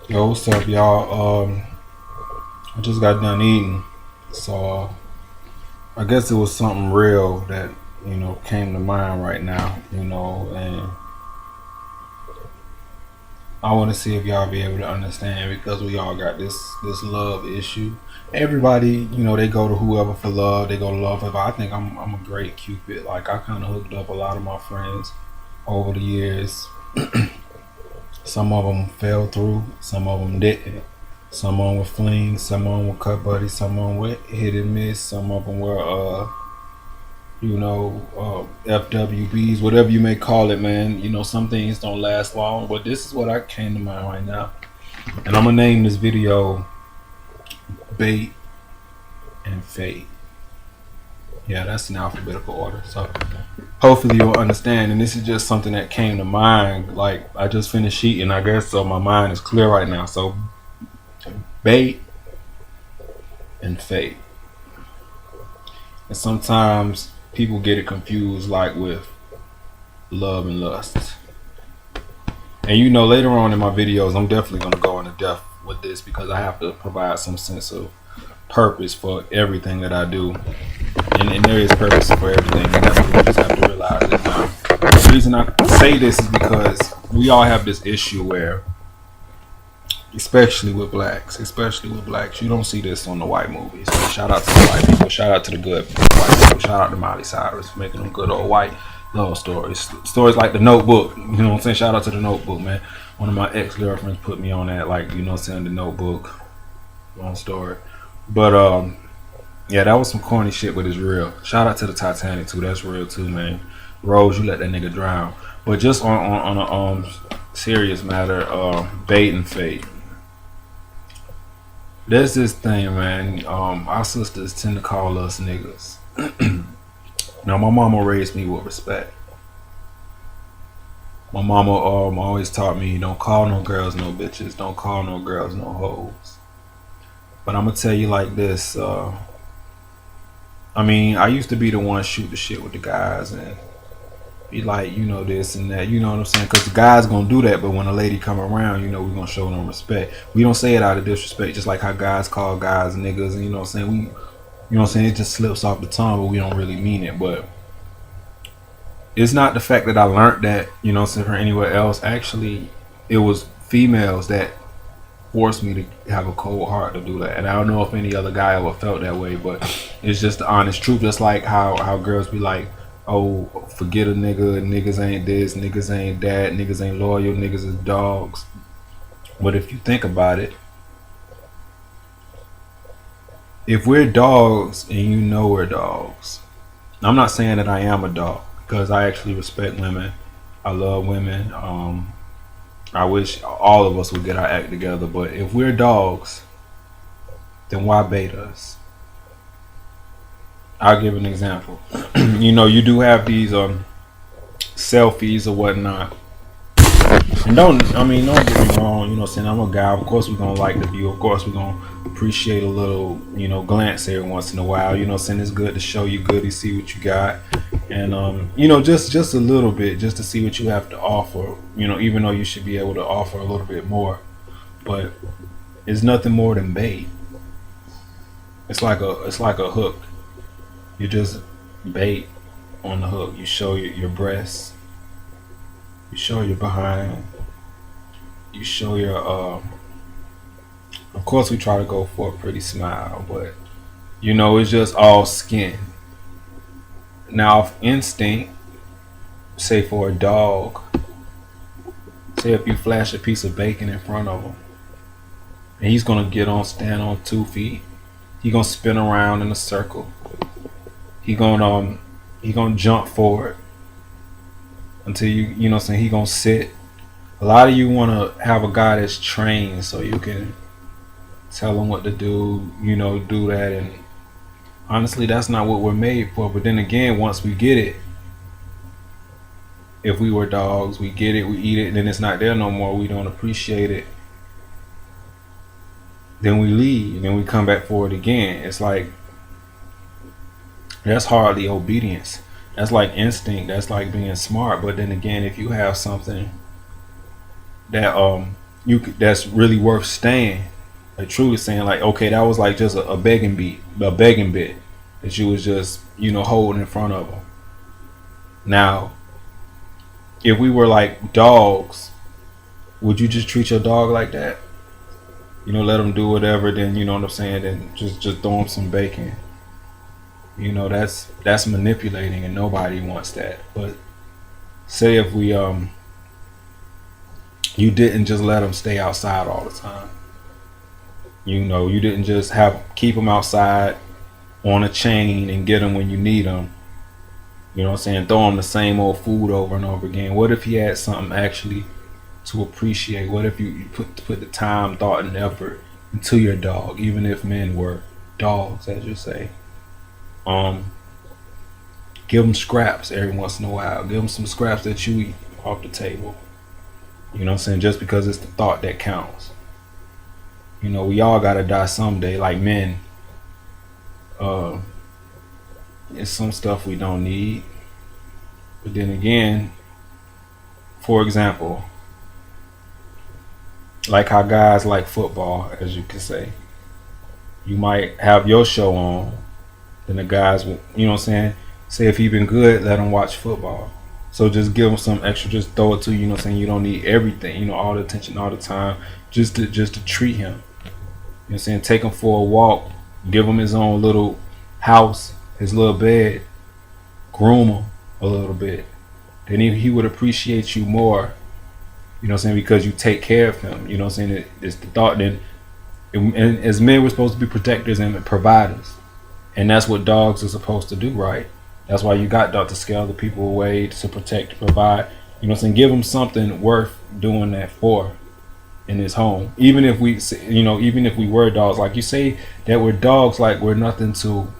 Yo, what's up, y'all? I just got done eating, so I guess it was something real that came to mind right now. And I want to see if y'all be able to understand because we all got this love issue. Everybody, they go to whoever for love. They go to love. If I think I'm a great cupid. Like I kind of hooked up a lot of my friends over the years. Some of them fell through, some of them didn't. Some of them were flings, some of them were cut buddies, some of them were hit and miss, some of them were, FWBs, whatever you may call it, man. Some things don't last long, but this is what I came to mind right now. And I'm going to name this video Bait and Fate. Yeah, that's in alphabetical order. So hopefully you'll understand. And this is just something that came to mind. Like I just finished eating, I guess, so my mind is clear right now. So bait and fate. And sometimes people get it confused, like with love and lust. And later on in my videos, I'm definitely gonna go into depth with this because I have to provide some sense of purpose for everything that I do. And there is purpose for everything. And that's what we just have to realize it now. The reason I say this is because we all have this issue where, especially with blacks, you don't see this on the white movies. So shout out to the white people. Shout out to the good white people. Shout out to Miley Cyrus for making them good old white love stories. Stories like The Notebook. You know what I'm saying? Shout out to The Notebook, man. One of my ex-girlfriends put me on that, like, saying The Notebook. Long story. But yeah, that was some corny shit, but it's real. Shout out to the Titanic too. That's real too, man. Rose, you let that nigga drown. But just on a serious matter, bait and fate. There's this thing, man. Our sisters tend to call us niggas. Now, my mama raised me with respect. My mama always taught me, don't call no girls no bitches. Don't call no girls no hoes. But I'm gonna tell you like this. I used to be the one shoot the shit with the guys and be like, this and that. You know what I'm saying? Because the guys gonna do that, but when a lady come around, we're gonna show them respect. We don't say it out of disrespect, just like how guys call guys niggas, and it just slips off the tongue, but we don't really mean it. But it's not the fact that I learned that, from anywhere else. Actually, it was females that forced me to have a cold heart to do that. And I don't know if any other guy ever felt that way, but it's just the honest truth. Just like how girls be like, oh, forget a nigga, niggas ain't this, niggas ain't that, niggas ain't loyal, niggas is dogs. But if you think about it, if we're dogs and we're dogs, I'm not saying that I am a dog because I actually respect women. I love women. I wish all of us would get our act together. But if we're dogs, then why bait us? I'll give an example. You do have these selfies or whatnot. And don't get me wrong, saying I'm a guy, of course we're gonna like the view, of course we're gonna appreciate a little, glance every once in a while, saying it's good to show you good to see what you got. And just a little bit, just to see what you have to offer, even though you should be able to offer a little bit more. But it's nothing more than bait. It's like a hook. You just bait on the hook. You show your breasts, you show your behind, you show your of course we try to go for a pretty smile, but it's just all skin. Now if instinct, say for a dog, say if you flash a piece of bacon in front of him and he's gonna stand on 2 feet, he gonna spin around in a circle, he gonna jump forward until he gonna sit. A lot of you want to have a guy that's trained so you can tell him what to do, do that. And honestly, that's not what we're made for. But then again, once we get it, if we were dogs, we get it, we eat it, and then it's not there no more, we don't appreciate it, then we leave, and then we come back for it again. It's like, that's hardly obedience. That's like instinct. That's like being smart. But then again, if you have something that that's really worth staying. Like truly saying like, okay, that was like just a begging bit that you was just holding in front of them. Now, if we were like dogs, would you just treat your dog like that? Let them do whatever. Then you know what I'm saying. Then just throw them some bacon. That's manipulating, and nobody wants that. But say if we you didn't just let them stay outside all the time. You didn't just keep them outside on a chain and get them when you need them. You know what I'm saying? Throw him the same old food over and over again. What if he had something actually to appreciate? What if you put the time, thought, and effort into your dog, even if men were dogs, as you say? Give them scraps every once in a while. Give them some scraps that you eat off the table. You know what I'm saying? Just because it's the thought that counts. We all gotta die someday, like men. It's some stuff we don't need. But then again, for example, like how guys like football, as you can say. You might have your show on, then the guys will, you know what I'm saying? Say if he been good, let him watch football. So just give him some extra, just throw it to you, you know what I'm saying? You don't need everything, all the attention all the time, just to treat him. You know what I'm saying? Take him for a walk, give him his own little house, his little bed, groom him a little bit. Then he would appreciate you more, you know what I'm saying, because you take care of him. You know what I'm saying? It's the thought that, and as men, we're supposed to be protectors and providers. And that's what dogs are supposed to do, right? That's why you got Dr. Scale, the people away to protect, to provide. You know what I'm saying? Give him something worth doing that for in his home. Even if we were dogs, like you say that we're dogs, like we're nothing to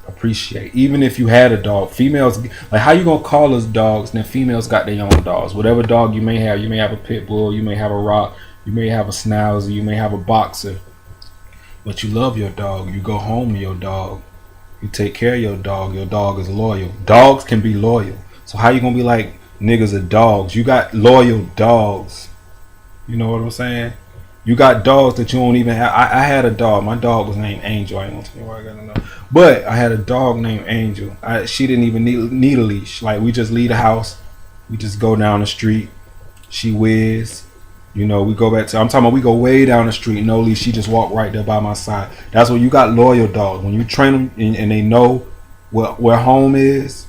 appreciate. Even if you had a dog, females, like how you gonna call us dogs? And then females got their own dogs. Whatever dog you may have a pit bull, you may have a rock, you may have a schnauzer, you may have a boxer, but you love your dog. You go home to your dog. You take care of your dog. Your dog is loyal. Dogs can be loyal. So how you gonna be like niggas are dogs? You got loyal dogs. You know what I'm saying? You got dogs that you don't even have. I had a dog. My dog was named Angel. I ain't gonna tell you why I gotta know. But I had a dog named Angel. She didn't even need a leash. Like we just leave the house. We just go down the street. She whiz. We go back to, I'm talking about we go way down the street, no leash. She just walk right there by my side. That's when you got loyal dogs. When you train them and they know where home is,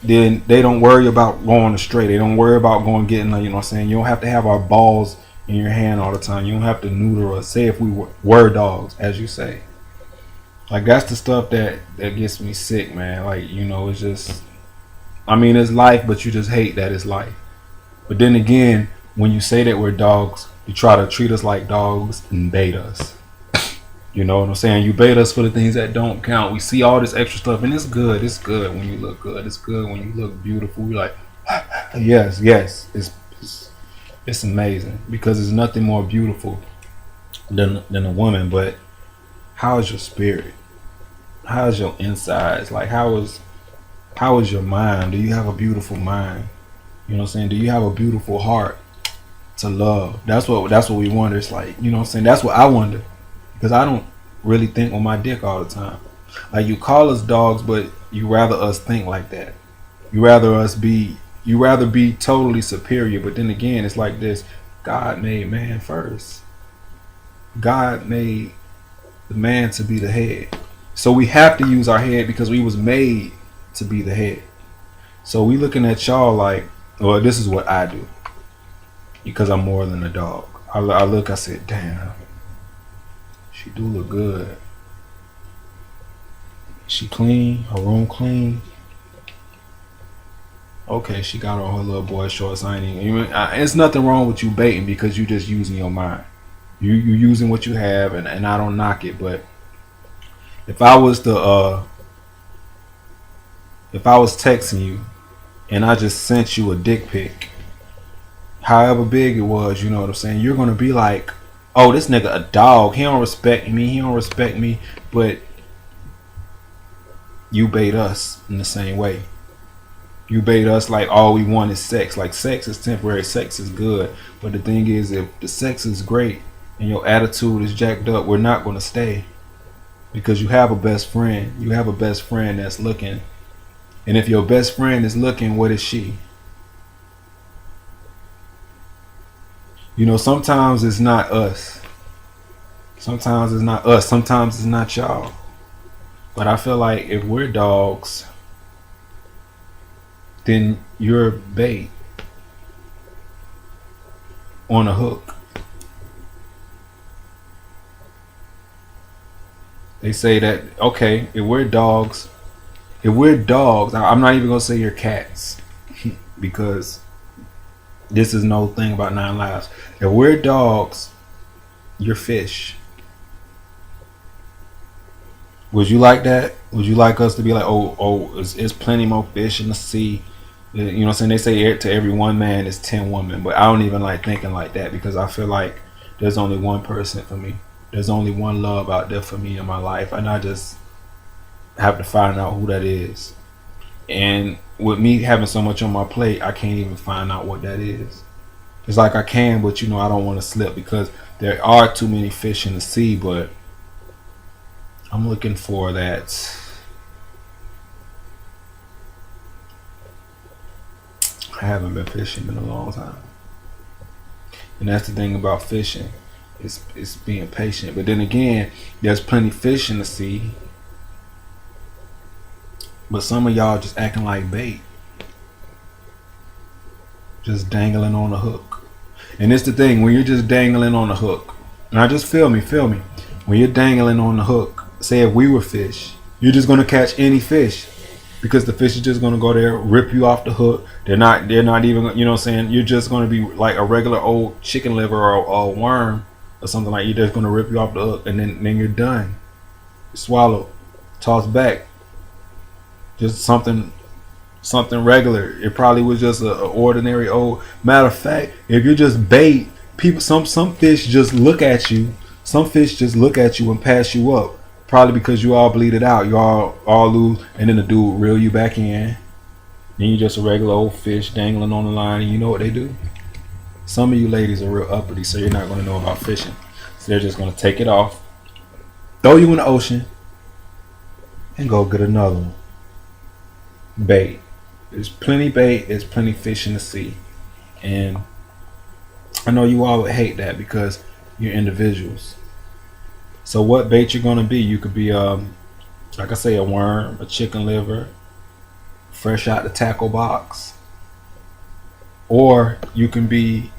then they don't worry about going astray. They don't worry about going getting, you know what I'm saying? You don't have to have our balls in your hand all the time. You don't have to neuter us. Say if we were dogs, as you say. Like that's the stuff that gets me sick, man. Like, it's just, it's life, but you just hate that it's life. But then again, when you say that we're dogs, you try to treat us like dogs and bait us. You know what I'm saying? You bait us for the things that don't count. We see all this extra stuff, and it's good. It's good when you look good. It's good when you look beautiful. We're like, yes. It's amazing because there's nothing more beautiful than a woman. But how is your spirit? How is your insides? Like how is your mind? Do you have a beautiful mind? You know what I'm saying? Do you have a beautiful heart to love? That's what we wonder. It's like, you know what I'm saying? That's what I wonder. Because I don't really think on my dick all the time. Like you call us dogs, but you rather us think like that. You rather be totally superior. But then again, it's like this. God made man first. God made the man to be the head. So we have to use our head because we was made to be the head. So we looking at y'all like, well, this is what I do. Because I'm more than a dog. I look, I said, damn. She do look good. She clean, her room clean. Okay, she got on her little boy shorts. It's nothing wrong with you baiting because you just using your mind. You using what you have, and I don't knock it. But if I was texting you and I just sent you a dick pic, however big it was, you know what I'm saying, you're gonna be like, oh, this nigga a dog. He don't respect me. But you bait us in the same way. You bait us like all we want is sex. Like sex is temporary, sex is good. But the thing is, if the sex is great and your attitude is jacked up, we're not going to stay. Because you have a best friend. You have a best friend that's looking. And if your best friend is looking, what is she? You know, sometimes it's not us. Sometimes it's not us. Sometimes it's not y'all. But I feel like if we're dogs, then you're bait on a hook. They say that, okay, if we're dogs, I'm not even gonna say you're cats because this is no thing about 9 lives. If we're dogs, you're fish. Would you like that? Would you like us to be like, it's plenty more fish in the sea? You know what I'm saying? They say to every one man is 10 women, but I don't even like thinking like that because I feel like there's only one person for me. There's only one love out there for me in my life, and I just have to find out who that is. And with me having so much on my plate, I can't even find out what that is. It's like I can, but I don't want to slip because there are too many fish in the sea, but I'm looking for that. I haven't been fishing in a long time. And that's the thing about fishing. It's being patient. But then again, there's plenty of fish in the sea. But some of y'all just acting like bait. Just dangling on a hook. And it's the thing, when you're just dangling on a hook. Now just feel me. When you're dangling on the hook, say if we were fish, you're just gonna catch any fish. Because the fish is just gonna go there, rip you off the hook. They're not even, you know what I'm saying? You're just gonna be like a regular old chicken liver or a worm or something like. You're just gonna rip you off the hook and then you're done. You swallow, toss back. Just something regular. It probably was just a ordinary old. Matter of fact, if you're just bait, people, some fish just look at you. Some fish just look at you and pass you up. Probably because you all bleed it out. You all lose, and then the dude reel you back in. Then you just a regular old fish dangling on the line, and you know what they do? Some of you ladies are real uppity, so you're not going to know about fishing. So they're just going to take it off, throw you in the ocean, and go get another one. Bait. There's plenty bait. There's plenty fish in the sea, and I know you all would hate that because you're individuals. So what bait you're gonna be? You could be like I say, a worm, a chicken liver, fresh out the tackle box, or you can be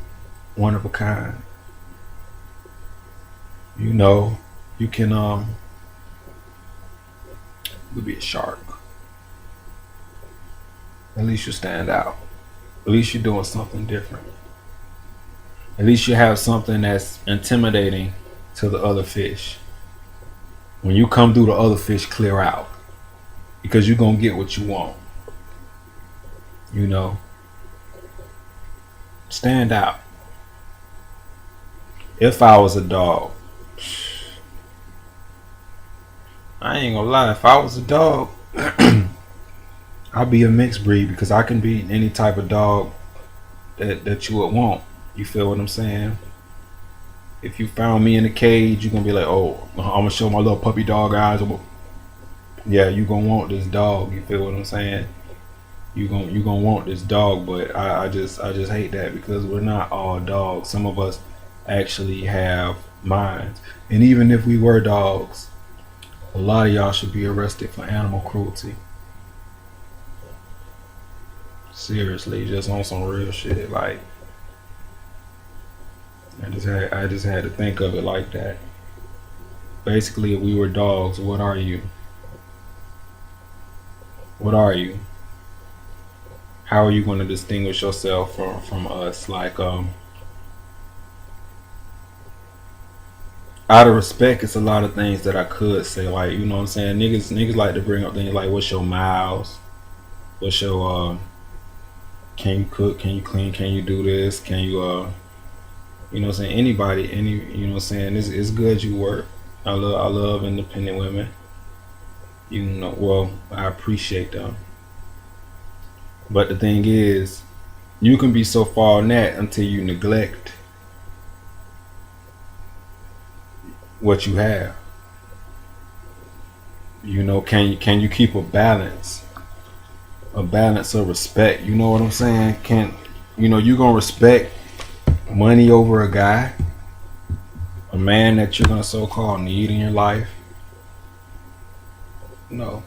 one of a kind. You know, you can you could be a shark. At least you stand out. At least you're doing something different. At least you have something that's intimidating to the other fish. When you come through, the other fish clear out because you're gonna get what you want. You know, stand out. If I was a dog, I ain't gonna lie. If I was a dog, I'd be a mixed breed because I can be any type of dog that you would want. You feel what I'm saying? If you found me in a cage, you're gonna be like, oh, I'm gonna show my little puppy dog eyes. Yeah, you gonna want this dog. You feel what I'm saying? You gonna want this dog, but I just hate that because we're not all dogs. Some of us actually have minds, and even if we were dogs, a lot of y'all should be arrested for animal cruelty. Seriously, just on some real shit. Like, I just had to think of it like that. Basically, if we were dogs, what are you? What are you? How are you going to distinguish yourself from us? Like, out of respect, it's a lot of things that I could say. Like, you know what I'm saying? Niggas like to bring up things like, what's your miles? What's your can you cook? Can you clean? Can you do this? Can you you know what I'm saying? Anybody, you know what I'm saying? It's good you work. I love independent women. You know, well, I appreciate them. But the thing is, you can be so far in that until you neglect what you have. You know, can you keep a balance? A balance of respect. You know what I'm saying? Can you gonna respect money over a guy? A man that you're gonna so called need in your life? No.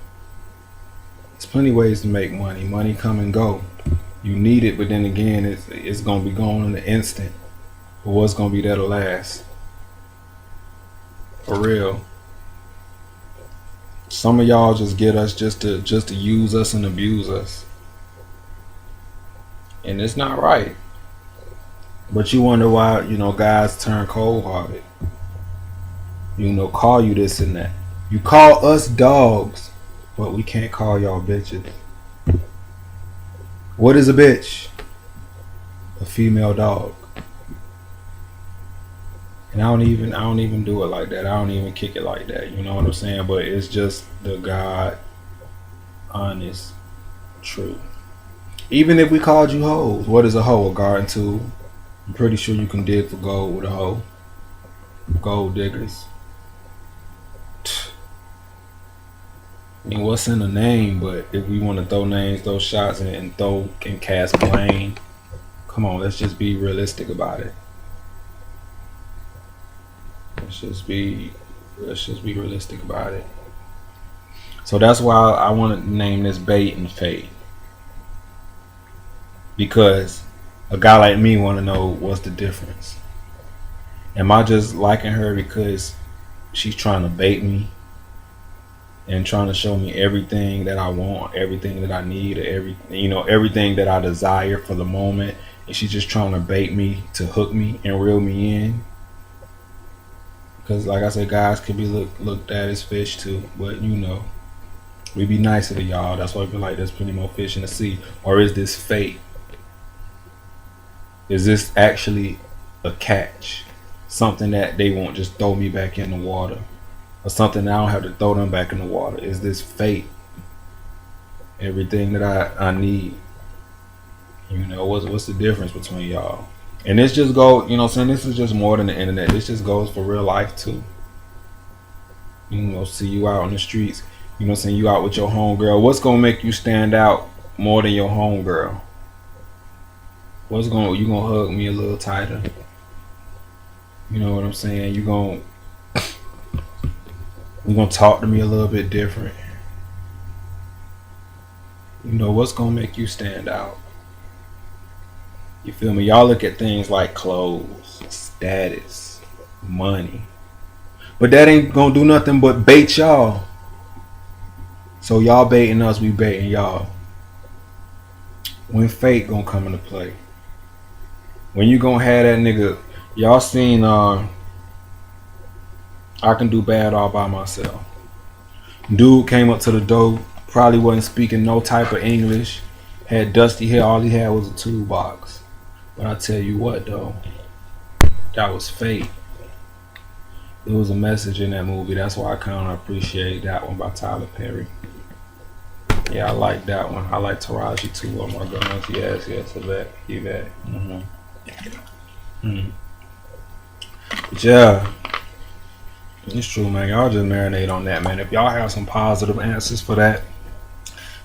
There's plenty of ways to make money. Money come and go. You need it, but then again, it's gonna be gone in an instant. But what's gonna be there to last? For real. Some of y'all just get us just to use us and abuse us, and it's not right. But you wonder why guys turn cold hearted. Call you this and that. You call us dogs, but we can't call y'all bitches. What is a bitch? A female dog. And I don't even do it like that. I don't even kick it like that. You know what I'm saying? But it's just the God honest truth. Even if we called you hoes, what is a hoe? A garden tool. I'm pretty sure you can dig for gold with a hoe. Gold diggers. I mean, what's in the name? But if we want to throw names, throw shots, and throw and cast blame, come on, let's just be realistic about it. Let's just be realistic about it. So that's why I want to name this Bait and Fate, because a guy like me want to know what's the difference. Am I just liking her because she's trying to bait me and trying to show me everything that I want, everything that I need, everything that I desire for the moment, and she's just trying to bait me to hook me and reel me in? Because like I said, guys could be looked at as fish too, but we be nicer to y'all. That's why we be like, there's plenty more fish in the sea. Or is this fate? Is this actually a catch? Something that they won't just throw me back in the water, or something that I don't have to throw them back in the water? Is this fate? Everything that I need. What's the difference between y'all? And this just goes, this is just more than the internet. This just goes for real life too. See you out on the streets, you out with your homegirl. What's gonna make you stand out more than your homegirl? You gonna hug me a little tighter? You know what I'm saying? You gonna talk to me a little bit different? What's gonna make you stand out? You feel me? Y'all look at things like clothes, status, money, but that ain't gonna do nothing but bait y'all. So y'all baiting us, we baiting y'all. When fate gonna come into play? When you gonna have that nigga? Y'all seen I Can Do Bad All By Myself. Dude came up to the door, probably wasn't speaking no type of English, had dusty hair, all he had was a toolbox. But I tell you what though, that was fate. There was a message in that movie. That's why I kind of appreciate that one by Tyler Perry. Yeah, I like that one. I like Taraji too. Oh my goodness, yes, Yvette. But yeah, it's true, man. Y'all just marinate on that, man. If y'all have some positive answers for that,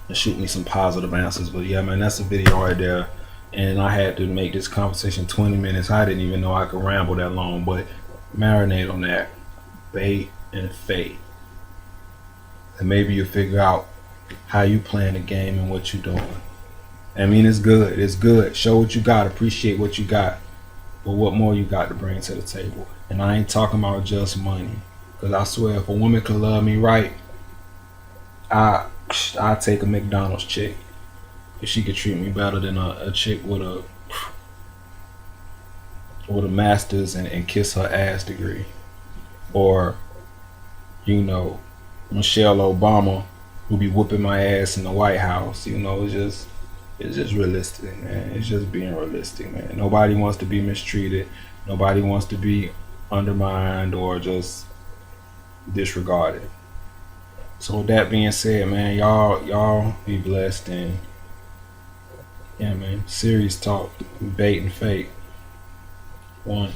then shoot me some positive answers. But yeah, man, that's a video right there. And I had to make this conversation 20 minutes. I didn't even know I could ramble that long, but marinate on that. Bait and fate. And maybe you'll figure out how you playing the game and what you doing. I mean, it's good. It's good. Show what you got. Appreciate what you got. But what more you got to bring to the table? And I ain't talking about just money. Because I swear, if a woman could love me right, I take a McDonald's chick. If she could treat me better than a chick with a master's and kiss her ass degree. Or, Michelle Obama, who be whooping my ass in the White House. It's just realistic, man. It's just being realistic, man. Nobody wants to be mistreated. Nobody wants to be undermined or just disregarded. So with that being said, man, y'all be blessed, and Yeah, man. Serious talk. Bait and fate. One.